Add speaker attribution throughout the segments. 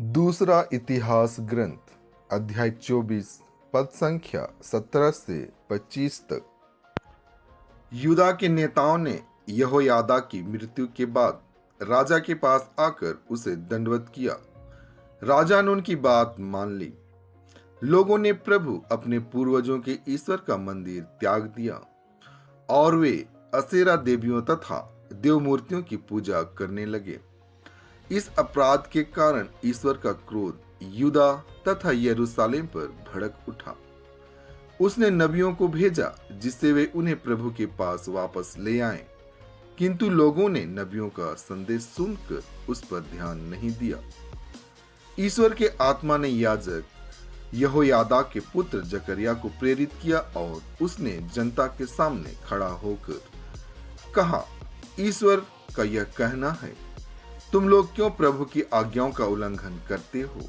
Speaker 1: दूसरा इतिहास ग्रंथ अध्याय 24 पद संख्या 17 से 25 तक। यूदा के नेताओं ने यहोयादा की मृत्यु के बाद राजा के पास आकर उसे दंडवत किया। राजा ने उनकी बात मान ली। लोगों ने प्रभु अपने पूर्वजों के ईश्वर का मंदिर त्याग दिया और वे असेरा देवियों तथा देव मूर्तियों की पूजा करने लगे। इस अपराध के कारण ईश्वर का क्रोध यूदा तथा यरूशलेम पर भड़क उठा। उसने नबियों को भेजा जिससे वे उन्हें प्रभु के पास वापस ले आएं, किंतु लोगों ने नबियों का संदेश सुनकर उस पर ध्यान नहीं दिया। ईश्वर के आत्मा ने याजक यहोयादा के पुत्र जकरिया को प्रेरित किया और उसने जनता के सामने खड़ा होकर कहा, ईश्वर का यह कहना है, तुम लोग क्यों प्रभु की आज्ञाओं का उल्लंघन करते हो?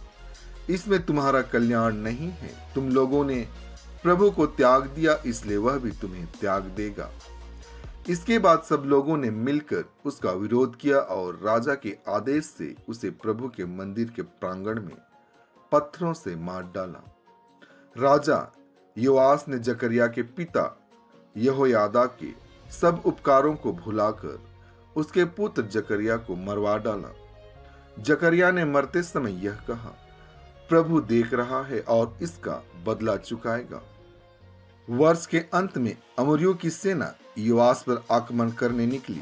Speaker 1: इसमें तुम्हारा कल्याण नहीं है। तुम लोगों ने प्रभु को त्याग दिया, इसलिए वह भी तुम्हें त्याग देगा। इसके बाद सब लोगों ने मिलकर उसका विरोध किया और राजा के आदेश से उसे प्रभु के मंदिर के प्रांगण में पत्थरों से मार डाला। राजा योआस ने जकरिया के पिता यहोयादा के सब उपकारों को भुलाकर उसके पुत्र जकरिया को मरवा डाला। जकरिया ने मरते समय यह कहा, प्रभु देख रहा है और इसका बदला चुकाएगा। वर्ष के अंत में अमोरियों की सेना योआस पर आक्रमण करने निकली।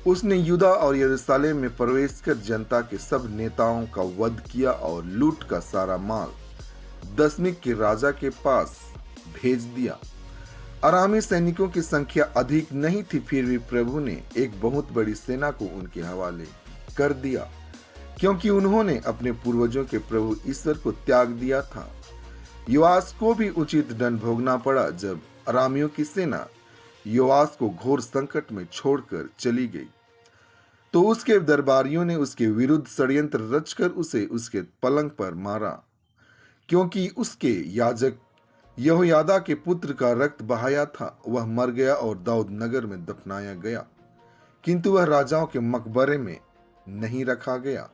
Speaker 1: उसने यूदा और यरूशलेम में प्रवेश कर जनता के सब नेताओं का वध किया और लूट का सारा माल दशमीक के राजा के पास भेज दिया। अरामी सैनिकों की संख्या अधिक नहीं थी, फिर भी प्रभु ने एक बहुत बड़ी सेना को उनके हवाले कर दिया, क्योंकि उन्होंने अपने पूर्वजों के प्रभु ईश्वर को त्याग दिया था। योआस को भी उचित दंड भोगना पड़ा जब अरामियों की सेना योआस को घोर संकट में छोड़कर चली गई। तो उसके दरबारियों ने उसके विरुद्ध षड्यंत्र रचकर उसे उसके पलंग पर मारा, क्योंकि उसके याजक यहोयादा के पुत्र का रक्त बहाया था। वह मर गया और दाऊद नगर में दफनाया गया, किंतु वह राजाओं के मकबरे में नहीं रखा गया।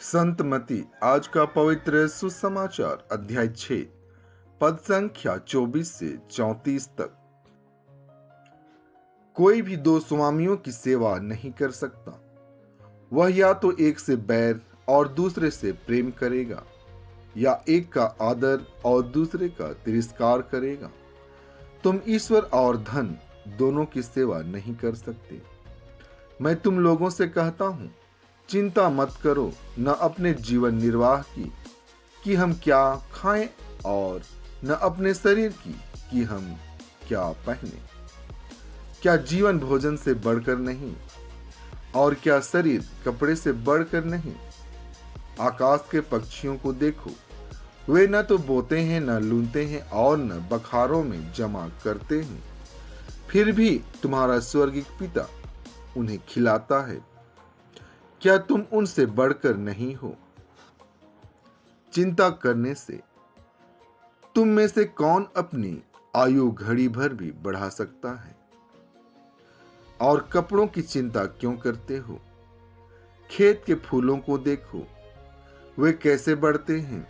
Speaker 1: संत मती आज का पवित्र सुसमाचार अध्याय 6 पद संख्या 24 से 34 तक। कोई भी दो स्वामियों की सेवा नहीं कर सकता। वह या तो एक से बैर और दूसरे से प्रेम करेगा, या एक का आदर और दूसरे का तिरस्कार करेगा। तुम ईश्वर और धन दोनों की सेवा नहीं कर सकते। मैं तुम लोगों से कहता हूं, चिंता मत करो, न अपने जीवन निर्वाह की कि हम क्या खाएं और न अपने शरीर की कि हम क्या पहने। क्या जीवन भोजन से बढ़कर नहीं और क्या शरीर कपड़े से बढ़कर नहीं? आकाश के पक्षियों को देखो, वे न तो बोते हैं, न लूनते हैं और न बखारों में जमा करते हैं, फिर भी तुम्हारा स्वर्गीय पिता उन्हें खिलाता है। क्या तुम उनसे बढ़कर नहीं हो? चिंता करने से तुम में से कौन अपनी आयु घड़ी भर भी बढ़ा सकता है? और कपड़ों की चिंता क्यों करते हो? खेत के फूलों को देखो, वे कैसे बढ़ते हैं।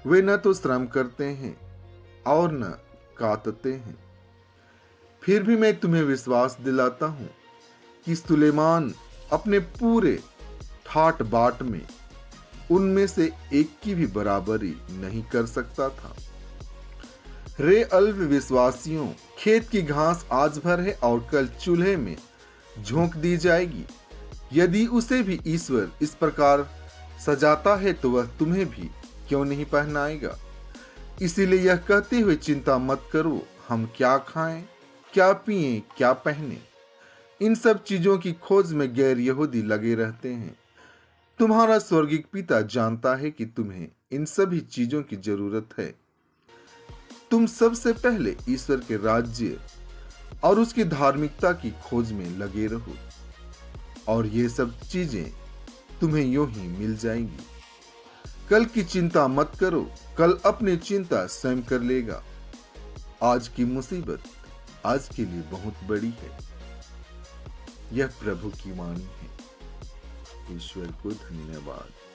Speaker 1: वे न तो श्रम करते हैं और न कातते हैं। फिर भी मैं तुम्हें विश्वास दिलाता हूं कि सुलेमान अपने पूरे ठाट बाट में उनमें से एक की भी बराबरी नहीं कर सकता था। रे अल्प विश्वासियों, खेत की घास आज भर है और कल चूल्हे में झोंक दी जाएगी। यदि उसे भी ईश्वर इस प्रकार सजाता है तो वह तुम्हें भी क्यों नहीं पहनाएगा। इसीलिए यह कहते हुए चिंता मत करो, हम क्या खाएं, क्या पिएं, क्या पहने। इन सब चीजों की खोज में गैर यहूदी लगे रहते हैं। तुम्हारा स्वर्गीय पिता जानता है कि तुम्हें इन सभी चीजों की जरूरत है। तुम सबसे पहले ईश्वर के राज्य और उसकी धार्मिकता की खोज में लगे रहो, और ये सब चीजें तुम्हें यूं ही मिल जाएंगी। कल की चिंता मत करो, कल अपनी चिंता स्वयं कर लेगा। आज की मुसीबत आज के लिए बहुत बड़ी है। यह प्रभु की वाणी है। ईश्वर को धन्यवाद।